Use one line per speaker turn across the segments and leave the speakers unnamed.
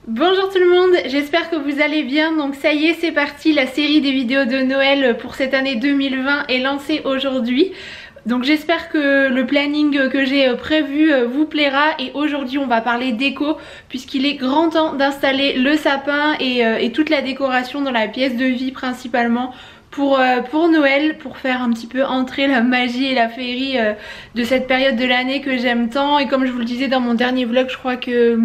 Bonjour tout le monde, j'espère que vous allez bien. Donc ça y est, c'est parti, la série des vidéos de Noël pour cette année 2020 est lancée aujourd'hui. Donc j'espère que le planning que j'ai prévu vous plaira, et aujourd'hui on va parler déco puisqu'il est grand temps d'installer le sapin et toute la décoration dans la pièce de vie principalement pour Noël, pour faire un petit peu entrer la magie et la féerie de cette période de l'année que j'aime tant. Et comme je vous le disais dans mon dernier vlog, je crois que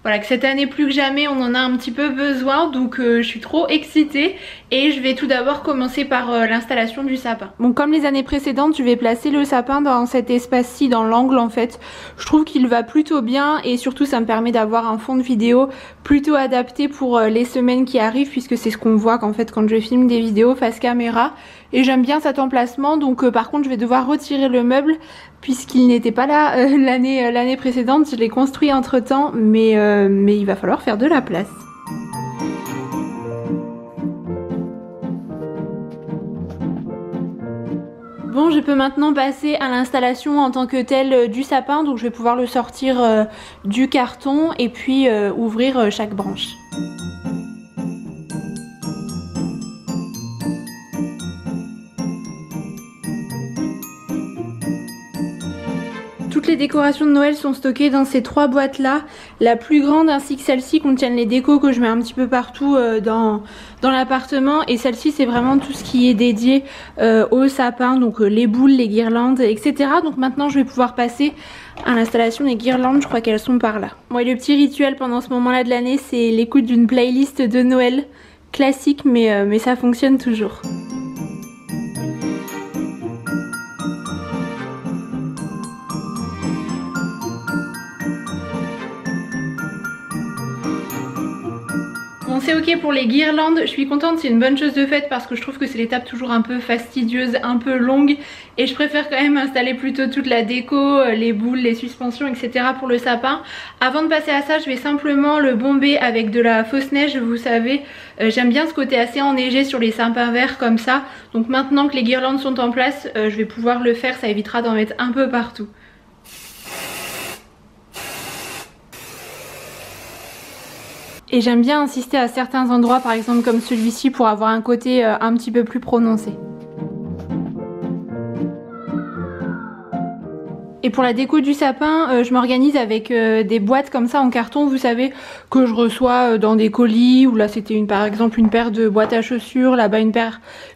voilà, que cette année plus que jamais on en a un petit peu besoin, donc je suis trop excitée. Et je vais tout d'abord commencer par l'installation du sapin. Bon, comme les années précédentes, je vais placer le sapin dans cet espace-ci, dans l'angle en fait. Je trouve qu'il va plutôt bien et surtout ça me permet d'avoir un fond de vidéo plutôt adapté pour les semaines qui arrivent, puisque c'est ce qu'on voit qu'en fait quand je filme des vidéos face caméra. Et j'aime bien cet emplacement, donc par contre je vais devoir retirer le meuble puisqu'il n'était pas là l'année précédente. Je l'ai construit entre temps, mais il va falloir faire de la place. Bon, je peux maintenant passer à l'installation en tant que telle du sapin, donc je vais pouvoir le sortir du carton et puis ouvrir chaque branche. Toutes les décorations de Noël sont stockées dans ces trois boîtes là. La plus grande ainsi que celle-ci contiennent les décos que je mets un petit peu partout dans l'appartement. Et celle-ci c'est vraiment tout ce qui est dédié au sapin, donc les boules, les guirlandes, etc. Donc maintenant je vais pouvoir passer à l'installation des guirlandes, je crois qu'elles sont par là. Bon, et le petit rituel pendant ce moment là de l'année, c'est l'écoute d'une playlist de Noël classique, mais ça fonctionne toujours. C'est ok pour les guirlandes, je suis contente, c'est une bonne chose de faite parce que je trouve que c'est l'étape toujours un peu fastidieuse, un peu longue, et je préfère quand même installer plutôt toute la déco, les boules, les suspensions, etc. pour le sapin. Avant de passer à ça, je vais simplement le bomber avec de la fausse neige. Vous savez, j'aime bien ce côté assez enneigé sur les sapins verts comme ça, donc maintenant que les guirlandes sont en place, je vais pouvoir le faire, ça évitera d'en mettre un peu partout. Et j'aime bien insister à certains endroits, par exemple comme celui-ci, pour avoir un côté un petit peu plus prononcé. Et pour la déco du sapin, je m'organise avec des boîtes comme ça en carton, vous savez, que je reçois dans des colis, ou là c'était par exemple une paire de boîtes à chaussures, là-bas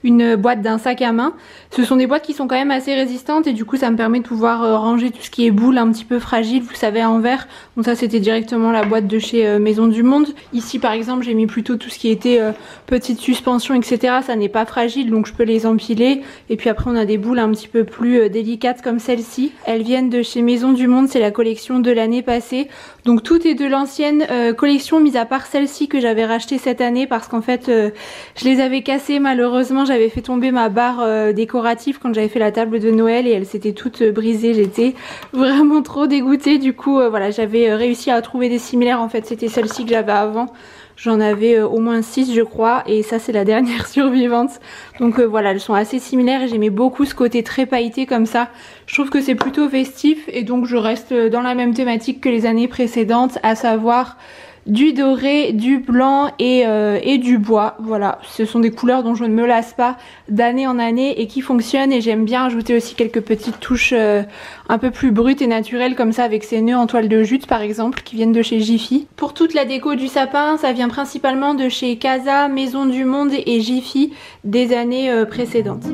une boîte d'un sac à main. Ce sont des boîtes qui sont quand même assez résistantes et du coup ça me permet de pouvoir ranger tout ce qui est boules un petit peu fragiles, vous savez, en verre. Donc ça c'était directement la boîte de chez Maison du Monde. Ici par exemple j'ai mis plutôt tout ce qui était petites suspensions, etc. Ça n'est pas fragile, donc je peux les empiler. Et puis après on a des boules un petit peu plus délicates comme celle-ci. Elles viennent de chez Maison du Monde, c'est la collection de l'année passée. Donc tout est de l'ancienne collection, mis à part celle-ci que j'avais rachetée cette année parce qu'en fait je les avais cassées malheureusement. J'avais fait tomber ma barre décorative quand j'avais fait la table de Noël et elle s'était toute brisée. J'étais vraiment trop dégoûtée. Du coup voilà, j'avais réussi à trouver des similaires. En fait c'était celle-ci que j'avais avant. J'en avais au moins 6 je crois, et ça c'est la dernière survivante. Donc voilà, elles sont assez similaires et j'aimais beaucoup ce côté très pailleté comme ça. Je trouve que c'est plutôt festif et donc je reste dans la même thématique que les années précédentes, à savoir du doré, du blanc et du bois. Voilà, ce sont des couleurs dont je ne me lasse pas d'année en année et qui fonctionnent, et j'aime bien ajouter aussi quelques petites touches un peu plus brutes et naturelles comme ça, avec ces nœuds en toile de jute par exemple qui viennent de chez Jiffy. Pour toute la déco du sapin, ça vient principalement de chez Casa, Maison du Monde et Jiffy des années précédentes.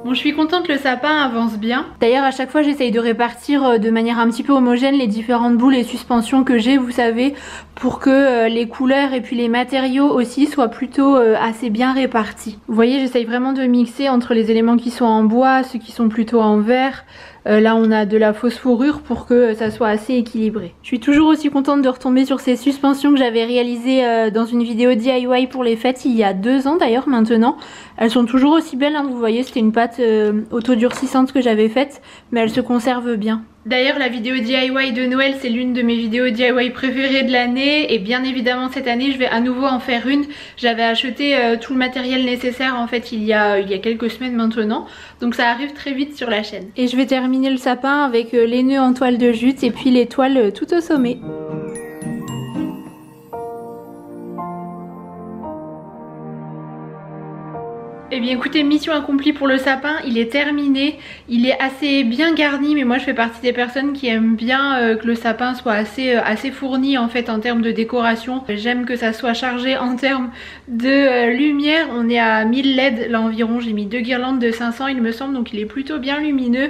Bon, je suis contente, le sapin avance bien. D'ailleurs à chaque fois j'essaye de répartir de manière un petit peu homogène les différentes boules et suspensions que j'ai, vous savez, pour que les couleurs et puis les matériaux aussi soient plutôt assez bien répartis. Vous voyez, j'essaye vraiment de mixer entre les éléments qui sont en bois, ceux qui sont plutôt en verre. Là on a de la fausse fourrure pour que ça soit assez équilibré. Je suis toujours aussi contente de retomber sur ces suspensions que j'avais réalisées dans une vidéo DIY pour les fêtes il y a 2 ans d'ailleurs maintenant. Elles sont toujours aussi belles, hein, vous voyez, c'était une pâte auto-durcissante que j'avais faite, mais elles se conservent bien. D'ailleurs la vidéo DIY de Noël c'est l'une de mes vidéos DIY préférées de l'année et bien évidemment cette année je vais à nouveau en faire une. J'avais acheté tout le matériel nécessaire en fait il y a quelques semaines maintenant, donc ça arrive très vite sur la chaîne. Et je vais terminer le sapin avec les nœuds en toile de jute et puis les toiles tout au sommet. Eh bien écoutez, mission accomplie pour le sapin, il est terminé, il est assez bien garni mais moi je fais partie des personnes qui aiment bien que le sapin soit assez fourni en fait en termes de décoration. J'aime que ça soit chargé en termes de lumière, on est à 1000 LED là environ, j'ai mis 2 guirlandes de 500 il me semble donc il est plutôt bien lumineux.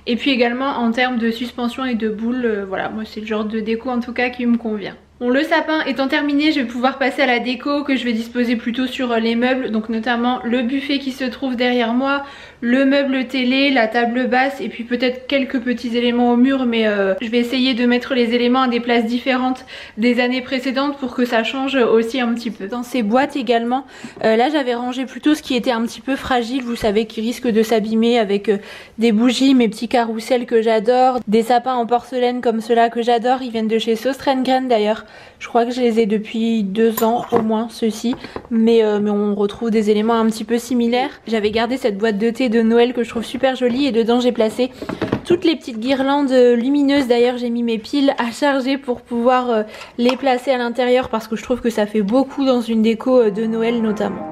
Et puis également en termes de suspension et de boules, voilà moi c'est le genre de déco en tout cas qui me convient. Bon, le sapin étant terminé, je vais pouvoir passer à la déco que je vais disposer plutôt sur les meubles, donc notamment le buffet qui se trouve derrière moi, le meuble télé, la table basse et puis peut-être quelques petits éléments au mur, mais je vais essayer de mettre les éléments à des places différentes des années précédentes pour que ça change aussi un petit peu. Dans ces boîtes également, là j'avais rangé plutôt ce qui était un petit peu fragile, vous savez, qui risque de s'abîmer avec des bougies, mes petits carousels que j'adore, des sapins en porcelaine comme ceux-là que j'adore, ils viennent de chez Sostrengren d'ailleurs. Je crois que je les ai depuis 2 ans au moins ceux-ci, mais on retrouve des éléments un petit peu similaires. J'avais gardé cette boîte de thé de Noël que je trouve super jolie et dedans j'ai placé toutes les petites guirlandes lumineuses. D'ailleurs j'ai mis mes piles à charger pour pouvoir les placer à l'intérieur parce que je trouve que ça fait beaucoup dans une déco de Noël notamment.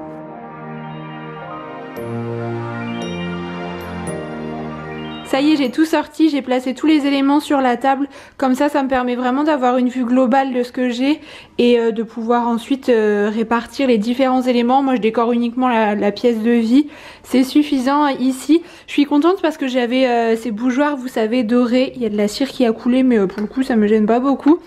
Ça y est, j'ai tout sorti, j'ai placé tous les éléments sur la table, comme ça me permet vraiment d'avoir une vue globale de ce que j'ai et de pouvoir ensuite répartir les différents éléments. Moi je décore uniquement la pièce de vie, c'est suffisant ici. Je suis contente parce que j'avais ces bougeoirs, vous savez, dorés, il y a de la cire qui a coulé mais pour le coup ça me gêne pas beaucoup.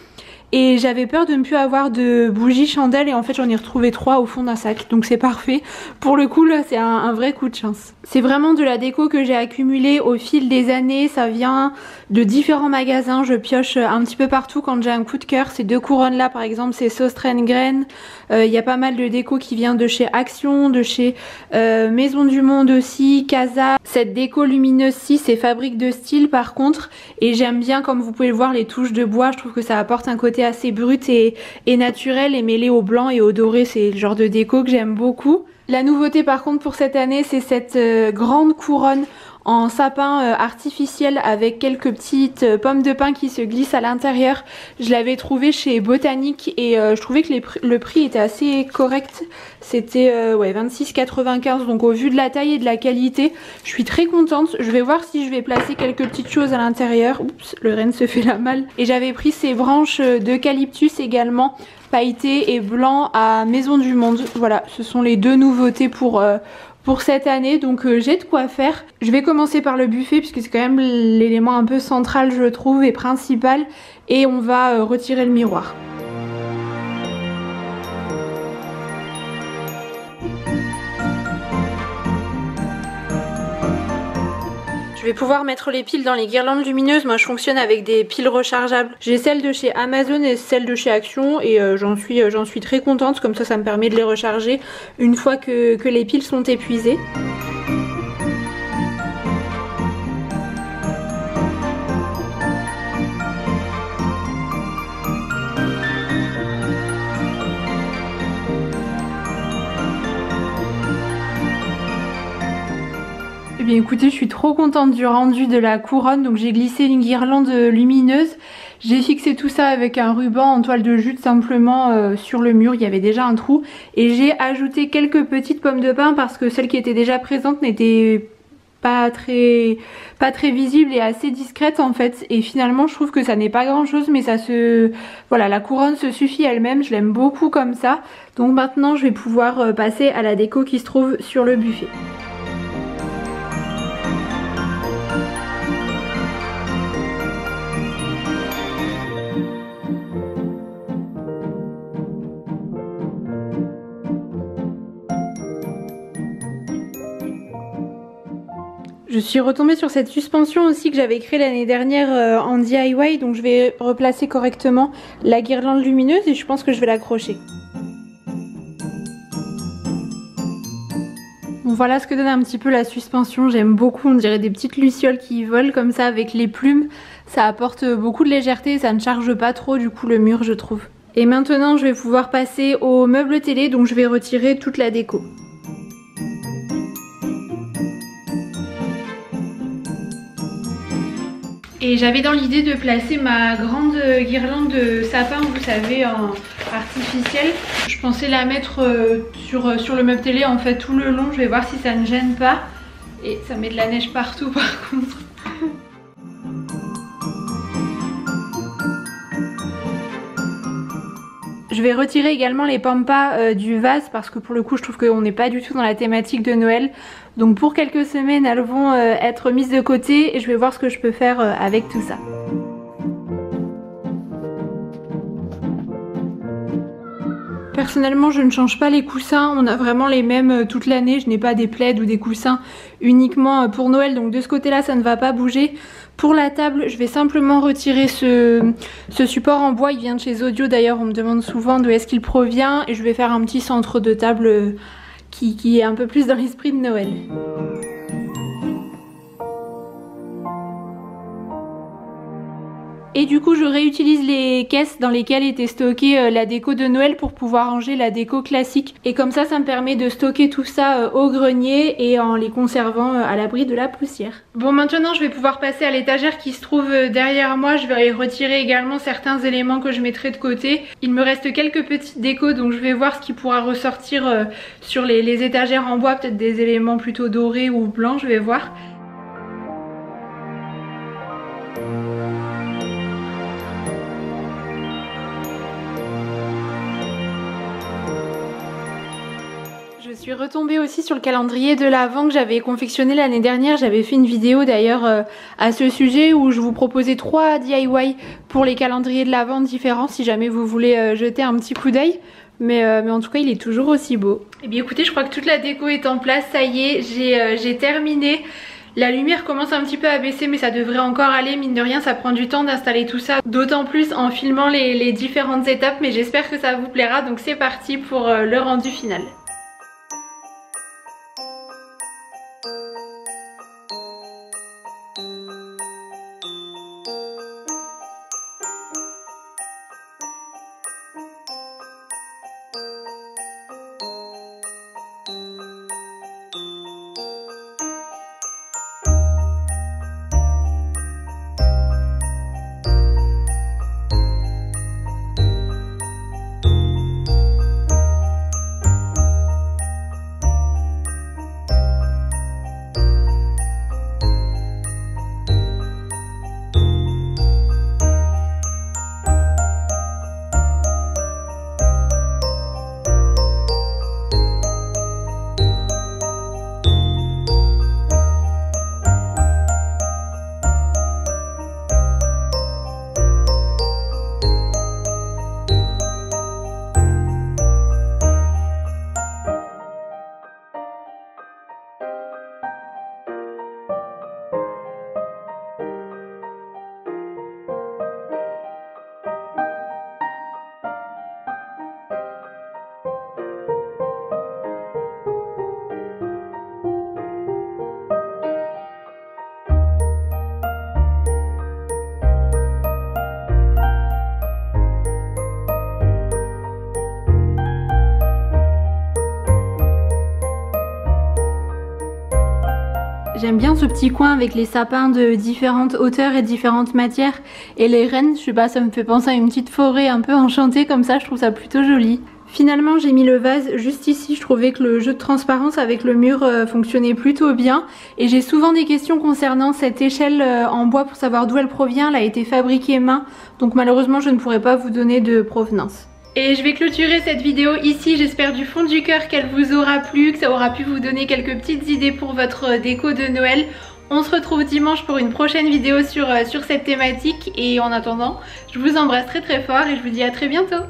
Et j'avais peur de ne plus avoir de bougies chandelles et en fait j'en ai retrouvé 3 au fond d'un sac, donc c'est parfait. Pour le coup là c'est un vrai coup de chance. C'est vraiment de la déco que j'ai accumulée au fil des années, ça vient de différents magasins, je pioche un petit peu partout quand j'ai un coup de cœur. Ces 2 couronnes là par exemple c'est Sostrengren, il y a pas mal de déco qui vient de chez Action, de chez Maison du Monde aussi, Casa. Cette déco lumineuse-ci c'est Fabrique de Style par contre et j'aime bien comme vous pouvez le voir les touches de bois, je trouve que ça apporte un côté assez brut et naturel et mêlé au blanc et au doré, c'est le genre de déco que j'aime beaucoup. La nouveauté par contre pour cette année c'est cette grande couronne en sapin artificiel avec quelques petites pommes de pin qui se glissent à l'intérieur. Je l'avais trouvé chez Botanique et je trouvais que le prix était assez correct. C'était ouais, 26,95 donc au vu de la taille et de la qualité, je suis très contente. Je vais voir si je vais placer quelques petites choses à l'intérieur. Oups, le renne se fait la malle. Et j'avais pris ces branches d'eucalyptus également, pailleté et blanc à Maison du Monde. Voilà, ce sont les 2 nouveautés pour cette année, donc j'ai de quoi faire. Je vais commencer par le buffet puisque c'est quand même l'élément un peu central je trouve et principal, et on va retirer le miroir. Je vais pouvoir mettre les piles dans les guirlandes lumineuses. Moi je fonctionne avec des piles rechargeables. J'ai celles de chez Amazon et celles de chez Action et j'en suis très contente. Comme ça me permet de les recharger une fois que les piles sont épuisées. Eh bien écoutez, je suis trop contente du rendu de la couronne. Donc j'ai glissé une guirlande lumineuse. J'ai fixé tout ça avec un ruban en toile de jute simplement sur le mur. Il y avait déjà un trou. Et j'ai ajouté quelques petites pommes de pin parce que celles qui étaient déjà présentes n'étaient pas très visibles et assez discrètes en fait. Et finalement je trouve que ça n'est pas grand chose, mais voilà, la couronne se suffit elle-même. Je l'aime beaucoup comme ça. Donc maintenant je vais pouvoir passer à la déco qui se trouve sur le buffet. Je suis retombée sur cette suspension aussi que j'avais créée l'année dernière en DIY, donc je vais replacer correctement la guirlande lumineuse et je pense que je vais l'accrocher. Bon voilà ce que donne un petit peu la suspension, j'aime beaucoup, on dirait des petites lucioles qui volent comme ça avec les plumes. Ça apporte beaucoup de légèreté, ça ne charge pas trop du coup le mur je trouve. Et maintenant je vais pouvoir passer au meuble télé, donc je vais retirer toute la déco. Et j'avais dans l'idée de placer ma grande guirlande de sapin, vous savez, en artificiel. Je pensais la mettre sur le meuble télé en fait tout le long. Je vais voir si ça ne gêne pas. Et ça met de la neige partout par contre. Je vais retirer également les pampas du vase parce que pour le coup je trouve qu'on n'est pas du tout dans la thématique de Noël. Donc pour quelques semaines elles vont être mises de côté et je vais voir ce que je peux faire avec tout ça. Personnellement je ne change pas les coussins, on a vraiment les mêmes toute l'année, je n'ai pas des plaids ou des coussins uniquement pour Noël, donc de ce côté là ça ne va pas bouger. Pour la table je vais simplement retirer ce support en bois, il vient de chez Audio d'ailleurs, on me demande souvent d'où est-ce qu'il provient et je vais faire un petit centre de table qui est un peu plus dans l'esprit de Noël. Et du coup je réutilise les caisses dans lesquelles était stockée la déco de Noël pour pouvoir ranger la déco classique. Et comme ça me permet de stocker tout ça au grenier et en les conservant à l'abri de la poussière. Bon maintenant je vais pouvoir passer à l'étagère qui se trouve derrière moi. Je vais retirer également certains éléments que je mettrai de côté. Il me reste quelques petites décos donc je vais voir ce qui pourra ressortir sur les étagères en bois. Peut-être des éléments plutôt dorés ou blancs, je vais voir. Je suis retombée aussi sur le calendrier de l'Avent que j'avais confectionné l'année dernière. J'avais fait une vidéo d'ailleurs à ce sujet où je vous proposais 3 DIY pour les calendriers de l'Avent différents si jamais vous voulez jeter un petit coup d'œil. Mais en tout cas il est toujours aussi beau. Et bien écoutez, je crois que toute la déco est en place, ça y est, j'ai terminé. La lumière commence un petit peu à baisser mais ça devrait encore aller, mine de rien ça prend du temps d'installer tout ça. D'autant plus en filmant les différentes étapes, mais j'espère que ça vous plaira. Donc c'est parti pour le rendu final. J'aime bien ce petit coin avec les sapins de différentes hauteurs et différentes matières. Et les rennes, je sais pas, ça me fait penser à une petite forêt un peu enchantée comme ça, je trouve ça plutôt joli. Finalement j'ai mis le vase juste ici, je trouvais que le jeu de transparence avec le mur fonctionnait plutôt bien. Et j'ai souvent des questions concernant cette échelle en bois pour savoir d'où elle provient. Elle a été fabriquée main, donc malheureusement je ne pourrais pas vous donner de provenance. Et je vais clôturer cette vidéo ici, j'espère du fond du cœur qu'elle vous aura plu, que ça aura pu vous donner quelques petites idées pour votre déco de Noël. On se retrouve dimanche pour une prochaine vidéo sur cette thématique et en attendant, je vous embrasse très très fort et je vous dis à très bientôt.